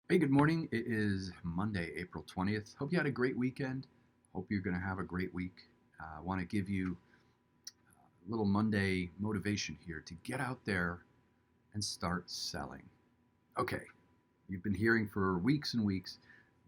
Hey, good morning. It is Monday, April 20th. Hope you had a great weekend. Hope you're going to have a great week. I want to give you a little Monday motivation here to get out there and start selling. Okay, you've been hearing for weeks and weeks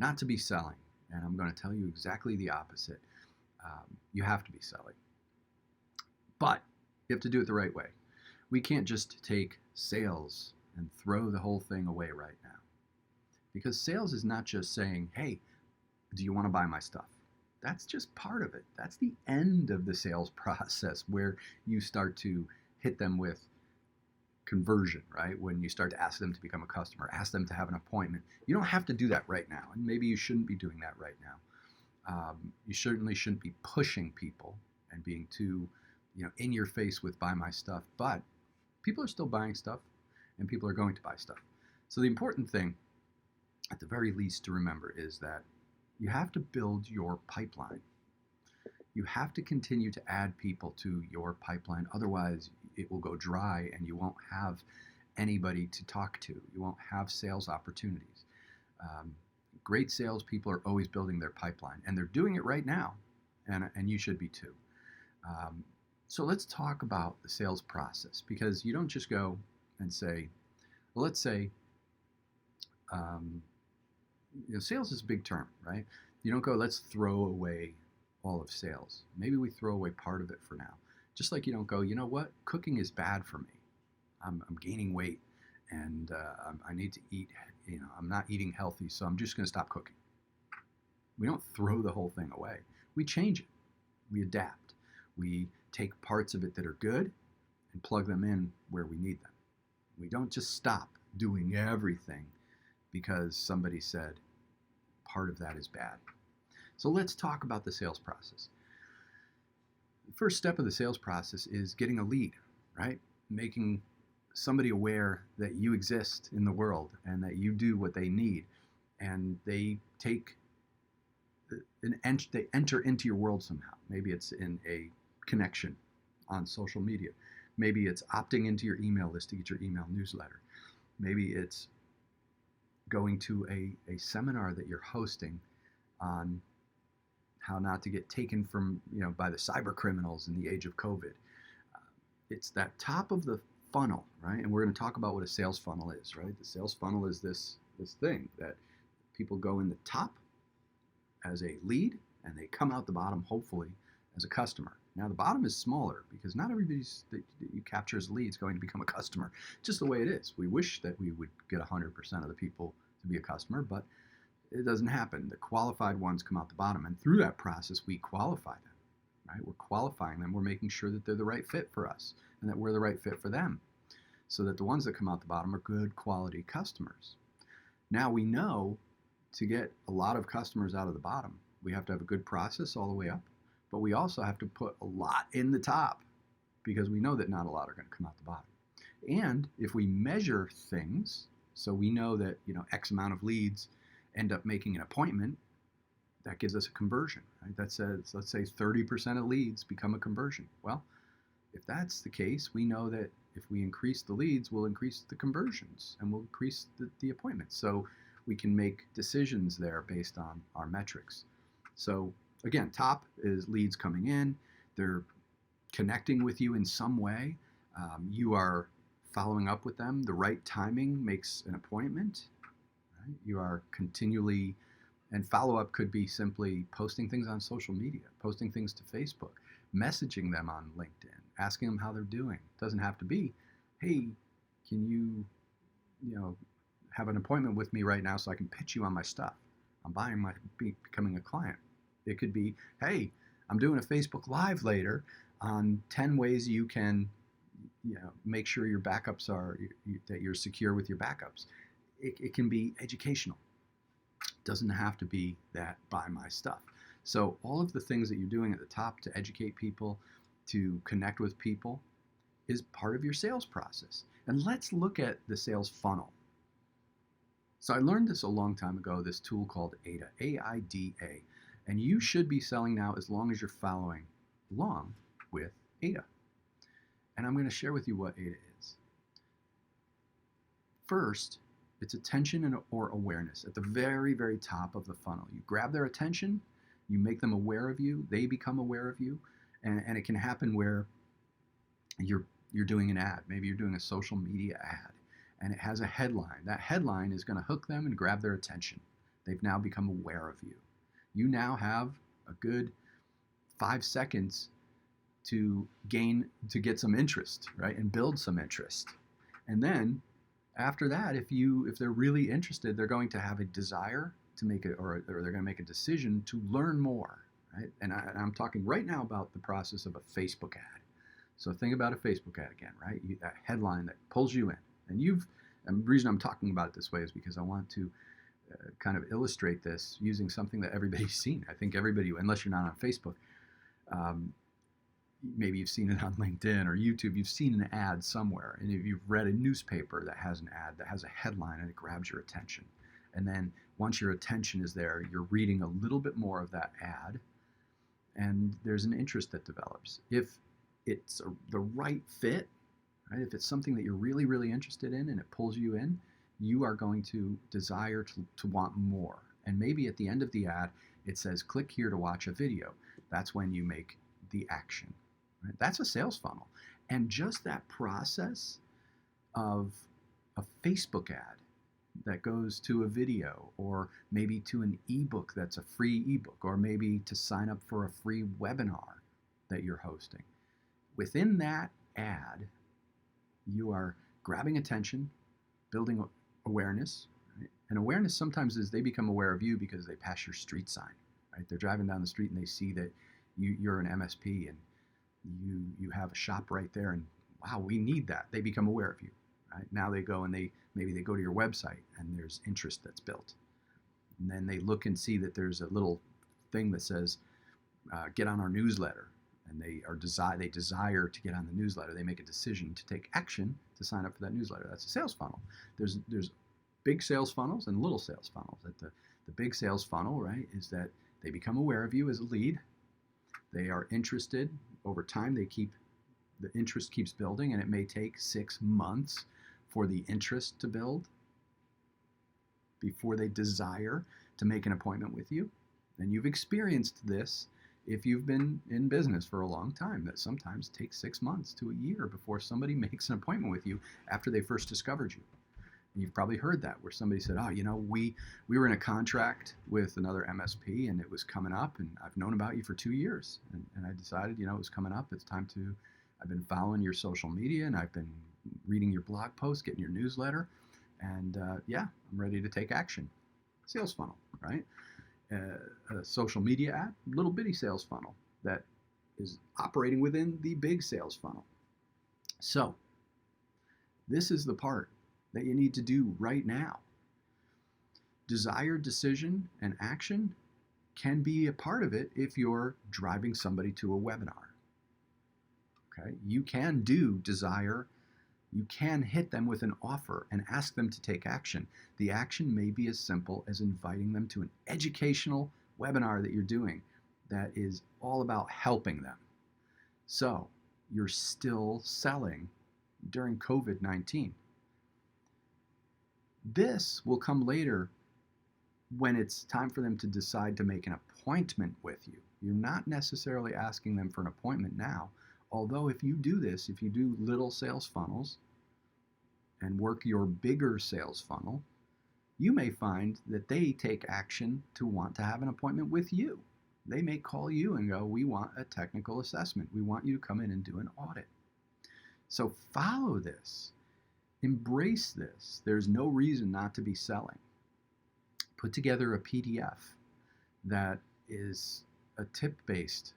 not to be selling, and I'm going to tell you exactly the opposite. You have to be selling, but you have to do it the right way. We can't just take sales and throw the whole thing away right now. Because sales is not just saying, hey, do you want to buy my stuff? That's just part of it. That's the end of the sales process where you start to hit them with conversion, right? When you start to ask them to become a customer, ask them to have an appointment. You don't have to do that right now. And maybe you shouldn't be doing that right now. You certainly shouldn't be pushing people and being too, in your face with buy my stuff. But people are still buying stuff and people are going to buy stuff. So the important thing at the very least to remember is that you have to build your pipeline. You have to continue to add people to your pipeline. Otherwise, it will go dry and you won't have anybody to talk to. You won't have sales opportunities. Um, Great salespeople are always building their pipeline, and they're doing it right now, and you should be too. Um, so let's talk about the sales process because you don't just go and say, well, let's say, um, sales is a big term, right? You don't go, let's throw away all of sales. Maybe we throw away part of it for now. Just like you don't go, you know what? Cooking is bad for me. I'm gaining weight and I need to eat, I'm not eating healthy, so I'm just going to stop cooking. We don't throw the whole thing away. We change it. We adapt. We take parts of it that are good and plug them in where we need them. We don't just stop doing everything because somebody said part of that is bad. So let's talk about the sales process. The first step of the sales process is getting a lead, right? Making somebody aware that you exist in the world and that you do what they need, and they they enter into your world somehow. Maybe it's in a connection on social media. Maybe it's opting into your email list to get your email newsletter. Maybe it's going to a seminar that you're hosting on how not to get taken from, by the cyber criminals in the age of COVID. Uh, it's that top of the funnel, right? And we're going to talk about what a sales funnel is, right? The sales funnel is this thing that people go in the top as a lead and they come out the bottom, hopefully, as a customer. Now, the bottom is smaller because not everybody that you capture as leads going to become a customer, just the way it is. We wish that we would get 100% of the people to be a customer, but it doesn't happen. The qualified ones come out the bottom, and through that process, we qualify them, right? We're qualifying them. We're making sure that they're the right fit for us and that we're the right fit for them so that the ones that come out the bottom are good quality customers. Now we know to get a lot of customers out of the bottom, we have to have a good process all the way up, but we also have to put a lot in the top because we know that not a lot are going to come out the bottom. And if we measure things, so we know that, X amount of leads end up making an appointment, that gives us a conversion, right? That says, let's say 30% of leads become a conversion. Well, if that's the case, we know that if we increase the leads, we'll increase the conversions and we'll increase the appointments. So we can make decisions there based on our metrics. So again, top is leads coming in. They're connecting with you in some way. You are following up with them. The right timing makes an appointment. Right? You are continually, and follow up could be simply posting things on social media, posting things to Facebook, messaging them on LinkedIn, asking them how they're doing. It doesn't have to be, hey, can you, have an appointment with me right now so I can pitch you on my stuff. I'm becoming a client. It could be, hey, I'm doing a Facebook Live later on 10 ways you can, make sure your backups that you're secure with your backups. It can be educational. It doesn't have to be that buy my stuff. So all of the things that you're doing at the top to educate people, to connect with people, is part of your sales process. And let's look at the sales funnel. So I learned this a long time ago, this tool called AIDA, A-I-D-A. And you should be selling now as long as you're following along with AIDA. And I'm going to share with you what AIDA is. First, It's attention or awareness at the very, very top of the funnel. You grab their attention, you make them aware of you, they become aware of you, and it can happen where you're doing an ad. Maybe you're doing a social media ad, and it has a headline. That headline is going to hook them and grab their attention. They've now become aware of you. You now have a good 5 seconds to get some interest, right, and build some interest. And then after that, if they're really interested, they're going to have a desire to make it, or they're going to make a decision to learn more, right? And I'm talking right now about the process of a Facebook ad. So think about a Facebook ad again, right? That headline that pulls you in, and the reason I'm talking about it this way is because I want to kind of illustrate this using something that everybody's seen. I think everybody, unless you're not on Facebook, maybe you've seen it on LinkedIn or YouTube, you've seen an ad somewhere. And if you've read a newspaper that has an ad that has a headline and it grabs your attention. And then once your attention is there, you're reading a little bit more of that ad, and there's an interest that develops. If it's the right fit, right? If it's something that you're really, really interested in and it pulls you in, you are going to desire to want more. And maybe at the end of the ad, it says, click here to watch a video. That's when you make the action. Right? That's a sales funnel. And just that process of a Facebook ad that goes to a video, or maybe to an ebook that's a free ebook, or maybe to sign up for a free webinar that you're hosting. Within that ad, you are grabbing attention, building awareness. Right? And awareness sometimes is they become aware of you because they pass your street sign. Right? They're driving down the street and they see that you're an MSP and you have a shop right there, and wow, we need that. They become aware of you. Right? Now they go and maybe they go to your website and there's interest that's built. And then they look and see that there's a little thing that says, get on our newsletter. And they desire to get on the newsletter. They make a decision to take action to sign up for that newsletter. That's a sales funnel. There's big sales funnels and little sales funnels. The big sales funnel, right, is that they become aware of you as a lead. They are interested. Over time, the interest keeps building, and it may take 6 months for the interest to build before they desire to make an appointment with you. And you've experienced this if you've been in business for a long time, that sometimes takes 6 months to a year before somebody makes an appointment with you after they first discovered you. And you've probably heard that, where somebody said, oh, we were in a contract with another MSP and it was coming up, and I've known about you for 2 years. And I decided, it was coming up. It's time I've been following your social media, and I've been reading your blog posts, getting your newsletter. And I'm ready to take action. Sales funnel, right? A social media ad, little bitty sales funnel that is operating within the big sales funnel. So this is the part that you need to do right now. Desire, decision, and action can be a part of it if you're driving somebody to a webinar. Okay, you can do desire. You can hit them with an offer and ask them to take action. The action may be as simple as inviting them to an educational webinar that you're doing that is all about helping them. So you're still selling during COVID-19. This will come later when it's time for them to decide to make an appointment with you. You're not necessarily asking them for an appointment now. Although if you do this, if you do little sales funnels and work your bigger sales funnel, you may find that they take action to want to have an appointment with you. They may call you and go, we want a technical assessment. We want you to come in and do an audit. So follow this. Embrace this. There's no reason not to be selling. Put together a PDF that is a tip-based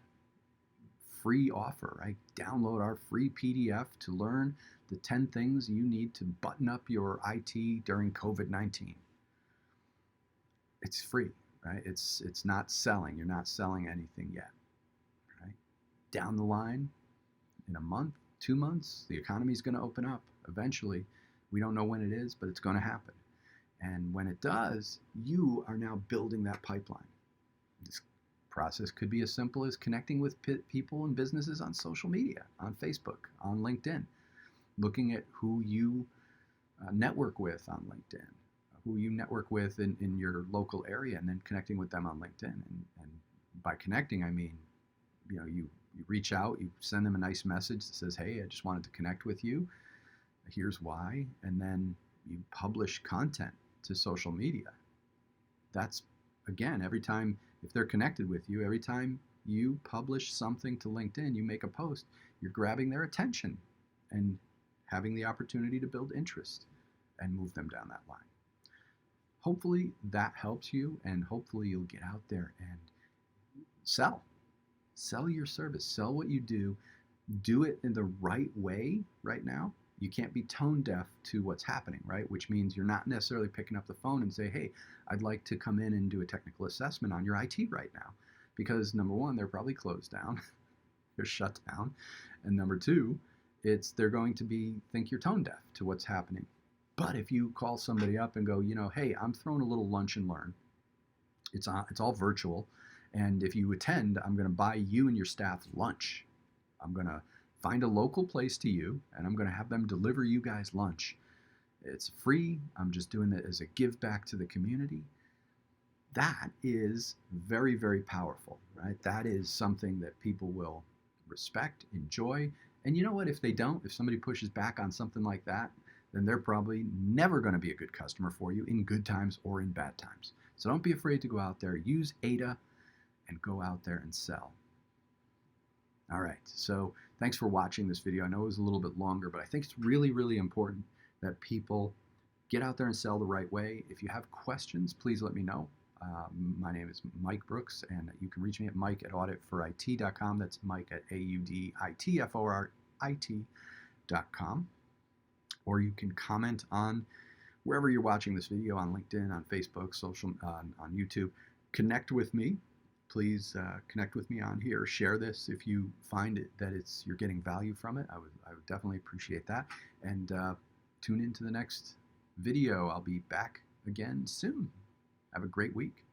free offer, right? Download our free PDF to learn the 10 things you need to button up your IT during COVID-19. It's free, right? It's not selling. You're not selling anything yet, right? Down the line, in a month, 2 months, the economy is going to open up. Eventually, we don't know when it is, but it's going to happen. And when it does, you are now building that pipeline. This process could be as simple as connecting with people and businesses on social media, on Facebook, on LinkedIn, looking at who you network with on LinkedIn, who you network with in your local area, and then connecting with them on LinkedIn. And by connecting, I mean, you reach out, you send them a nice message that says, hey, I just wanted to connect with you. Here's why. And then you publish content to social media. That's, again, every time, if they're connected with you, every time you publish something to LinkedIn, you make a post, you're grabbing their attention and having the opportunity to build interest and move them down that line. Hopefully that helps you, and hopefully you'll get out there and sell your service, sell what you do it in the right way. Right now, you can't be tone deaf to what's happening, right? Which means you're not necessarily picking up the phone and say, hey, I'd like to come in and do a technical assessment on your IT right now. Because number one, they're probably closed down, they're shut down. And number two, they're going to think you're tone deaf to what's happening. But if you call somebody up and go, hey, I'm throwing a little lunch and learn. It's all virtual. And if you attend, I'm going to buy you and your staff lunch. I'm going to find a local place to you, and I'm going to have them deliver you guys lunch. It's free. I'm just doing it as a give back to the community. That is very, very powerful, right? That is something that people will respect, enjoy. And you know what? If somebody pushes back on something like that, then they're probably never going to be a good customer for you in good times or in bad times. So don't be afraid to go out there, use AIDA, and go out there and sell. All right, so thanks for watching this video. I know it was a little bit longer, but I think it's really, really important that people get out there and sell the right way. If you have questions, please let me know. My name is Mike Brooks, and you can reach me at mike@auditforit.com. That's Mike at AUDITFORIT.com. Or you can comment on wherever you're watching this video, on LinkedIn, on Facebook, on YouTube. Connect with me. Please connect with me on here. Share this if you find that you're getting value from it. I would definitely appreciate that. And tune into the next video. I'll be back again soon. Have a great week.